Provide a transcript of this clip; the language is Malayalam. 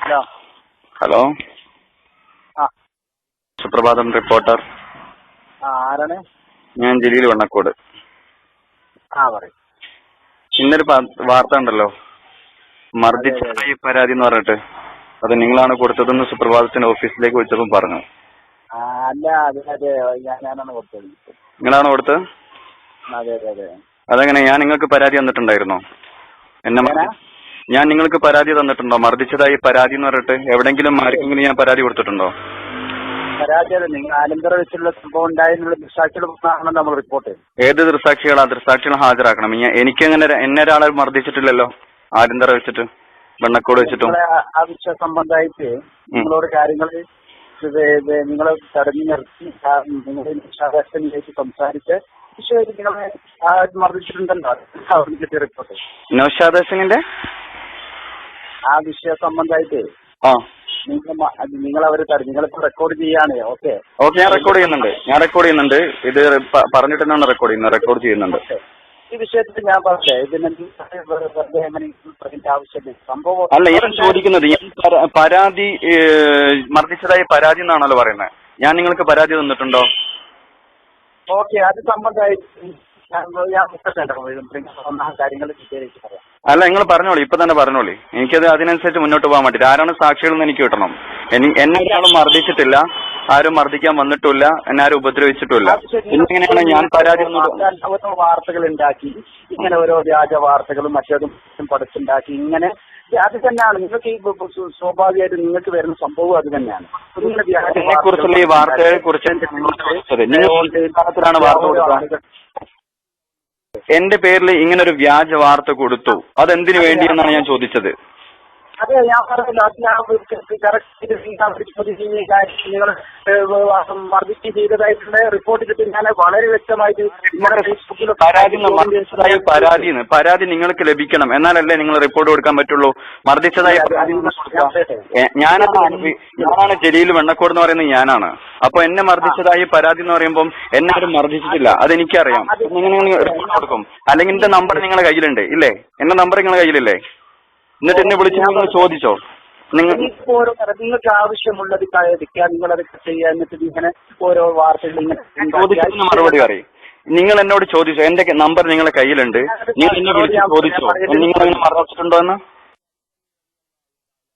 ഹലോ. ഹലോ. ആ സുപ്രഭാതം റിപ്പോർട്ടർ. ആരാണ്? ഞാൻ ജലീൽ വണ്ണക്കോട്. പറയും. ഇന്നൊരു വാർത്ത ഉണ്ടല്ലോ, മർദ്ദിച്ചതായി പരാതി എന്ന് പറഞ്ഞിട്ട്. അത് നിങ്ങളാണ് കൊടുത്തതെന്ന് സുപ്രഭാതത്തിന്റെ ഓഫീസിലേക്ക് വിളിച്ചപ്പോൾ പറഞ്ഞു. അല്ല, അതെ ഞാനാണ് കൊടുത്തത്. നിങ്ങളാണ് കൊടുത്തത്? അതെ അതെ അതെ. അതെങ്ങനെ? ഞാൻ നിങ്ങൾക്ക് പരാതി തന്നിട്ടുണ്ടായിരുന്നോ? ഞാൻ നിങ്ങൾക്ക് പരാതി തന്നിട്ടുണ്ടോ? മർദ്ദിച്ചതായി പരാതി എന്ന് പറഞ്ഞിട്ട് എവിടെങ്കിലും ആർക്കെങ്കിലും ഞാൻ പരാതി കൊടുത്തിട്ടുണ്ടോ? പരാതി നിങ്ങൾ ആലന്തറ വെച്ചുള്ള സംഭവം ഉണ്ടായെന്നുള്ള ദൃക്സാക്ഷികളാണ് നമ്മൾ റിപ്പോർട്ട് ചെയ്തത്. ഏത് ദൃക്സാക്ഷികളാ? ദൃക്സാക്ഷികളെ ഹാജരാക്കണം. എന്നെ ഒരാളെ മർദ്ദിച്ചിട്ടില്ലല്ലോ ആലന്തറ വെച്ചിട്ട്, വെണ്ണക്കോട് വെച്ചിട്ടും. ആ വിഷയ സംബന്ധമായിട്ട് നിങ്ങളോട് കാര്യങ്ങൾ നിങ്ങൾ തടഞ്ഞു നിർത്തി നിങ്ങളുടെ നിശാദാസനിലേക്ക് സംസാരിച്ച് വിഷയമായിട്ട് നിങ്ങളെ മർദ്ദിച്ചിട്ടുണ്ടല്ലോ, അവിടെ കിട്ടിയ റിപ്പോർട്ട്. നൗഷാദ് സിംഗിന്റെ ആ വിഷയ സംബന്ധമായിട്ട് നിങ്ങൾ അവര് നിങ്ങളിപ്പോ റെക്കോർഡ് ചെയ്യാണ്. ഓക്കെ, ഞാൻ റെക്കോർഡ് ചെയ്യുന്നുണ്ട്. ഇത് പറഞ്ഞിട്ട് തന്നെയാണ് റെക്കോർഡ് ചെയ്യുന്നുണ്ട്. ഈ വിഷയത്തിൽ ഞാൻ പറഞ്ഞേ, ആവശ്യമില്ല. സംഭവം അല്ല, ഞാൻ ചോദിക്കുന്നത്, പരാതി മർദ്ദിച്ചതായി പരാതി എന്നാണല്ലോ പറയുന്നത്. ഞാൻ നിങ്ങൾക്ക് പരാതി തന്നിട്ടുണ്ടോ? ഓക്കെ, അത് സംബന്ധമായിട്ട് കാര്യങ്ങൾ പറയാം. അല്ല, നിങ്ങൾ പറഞ്ഞോളി, ഇപ്പൊ തന്നെ പറഞ്ഞോളി. എനിക്കത് അതിനനുസരിച്ച് മുന്നോട്ട് പോകാൻ വേണ്ടി. ആരാണ് സാക്ഷികളെന്ന് എനിക്ക് കിട്ടണം. എന്നെ ഒരാളും മർദ്ദിച്ചിട്ടില്ല, ആരും മർദ്ദിക്കാൻ വന്നിട്ടില്ല, എന്നെ ആരും ഉപദ്രവിച്ചിട്ടില്ല. എങ്ങനെയാണ് ഞാൻ പരാതി? ഓരോ വാർത്തകൾ ഉണ്ടാക്കി, ഇങ്ങനെ ഓരോ വ്യാജ വാർത്തകളും മറ്റേതും പഠിച്ചുണ്ടാക്കി, ഇങ്ങനെ അത് തന്നെയാണ് നിങ്ങൾക്ക് ഈ സ്വാഭാവികമായിട്ട് നിങ്ങൾക്ക് വരുന്ന സംഭവം. അത് തന്നെയാണ് കുറിച്ചുള്ള ഈ വാർത്തയെ കുറിച്ച് എന്റെ പേരിൽ ഇങ്ങനെ ഒരു വ്യാജ വാർത്ത കൊടുത്തു. അതെന്തിനു വേണ്ടിയെന്നാണ് ഞാൻ ചോദിച്ചത്. അതെ, ഞാൻ പറഞ്ഞല്ലോ, നിങ്ങൾ മർദ്ദിച്ച് ചെയ്തതായിട്ടുള്ള റിപ്പോർട്ട് കിട്ടി. ഞാൻ വളരെ വ്യക്തമായിട്ട് പരാതി നിങ്ങൾക്ക് ലഭിക്കണം, എന്നാലല്ലേ നിങ്ങൾ റിപ്പോർട്ട് കൊടുക്കാൻ പറ്റുള്ളൂ. മർദ്ദിച്ചതായി ഞാനാണ് ജലീൽ വെണ്ണക്കോട് എന്ന് പറയുന്നത്, ഞാനാണ്. അപ്പൊ എന്നെ മർദ്ദിച്ചതായി പരാതി എന്ന് പറയുമ്പോൾ എന്നെ ആരും മർദ്ദിച്ചിട്ടില്ല, അതെനിക്കറിയാം. നിങ്ങൾ റിപ്പോർട്ട് കൊടുക്കും. അല്ലെങ്കിൽ എന്റെ നമ്പർ നിങ്ങളുടെ കയ്യിലുണ്ട് ഇല്ലേ? എന്റെ നമ്പർ നിങ്ങളുടെ കയ്യിലില്ലേ? എന്നിട്ട് എന്നെ വിളിച്ച് നിങ്ങൾ ചോദിച്ചോ? നിങ്ങൾക്ക് ആവശ്യമുള്ളത് നിങ്ങളതൊക്കെ ചെയ്യാൻ. എന്നിട്ട് ഇങ്ങനെ ഓരോ വാർത്തകൾ ചോദിച്ചതിന് മറുപടി പറയും. നിങ്ങൾ എന്നോട് ചോദിച്ചോ? എന്റെ നമ്പർ നിങ്ങളുടെ കയ്യിലുണ്ട്, നിങ്ങൾ എന്നെ വിളിച്ച് ചോദിച്ചോ നിങ്ങൾ മറന്നിട്ടുണ്ടോ എന്ന്?